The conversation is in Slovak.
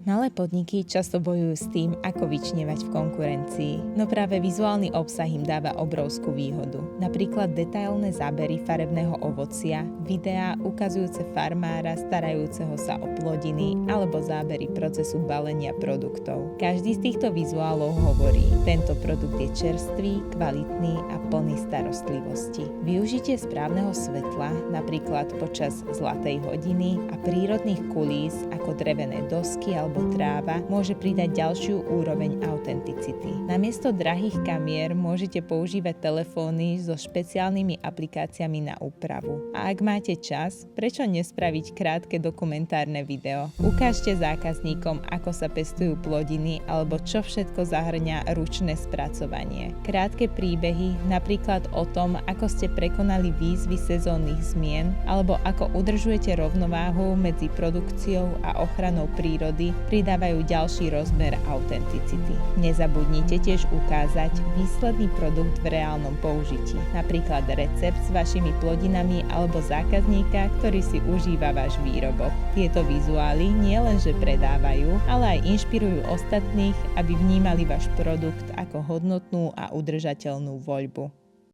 Malé podniky často bojujú s tým, ako vyčnievať v konkurencii, no práve vizuálny obsah im dáva obrovskú výhodu. Napríklad detailné zábery farebného ovocia, videá ukazujúce farmára starajúceho sa o plodiny alebo zábery procesu balenia produktov. Každý z týchto vizuálov hovorí, tento produkt je čerstvý, kvalitný a plný starostlivosti. Využitie správneho svetla, napríklad počas zlatej hodiny a prírodných kulís ako drevené dosky alebo tráva, môže pridať ďalšiu úroveň autenticity. Namiesto drahých kamier môžete používať telefóny so špeciálnymi aplikáciami na úpravu. A ak máte čas, prečo nespraviť krátke dokumentárne video? Ukážte zákazníkom, ako sa pestujú plodiny alebo čo všetko zahŕňa ručné spracovanie. Krátke príbehy, napríklad o tom, ako ste prekonali výzvy sezónnych zmien alebo ako udržujete rovnováhu medzi produkciou a ochranou prírody, pridávajú ďalší rozmer autenticity. Nezabudnite tiež ukázať výsledný produkt v reálnom použití, napríklad recept s vašimi plodinami alebo zákazníka, ktorý si užíva váš výrobok. Tieto vizuály nielenže predávajú, ale aj inšpirujú ostatných, aby vnímali váš produkt ako hodnotnú a udržateľnú voľbu.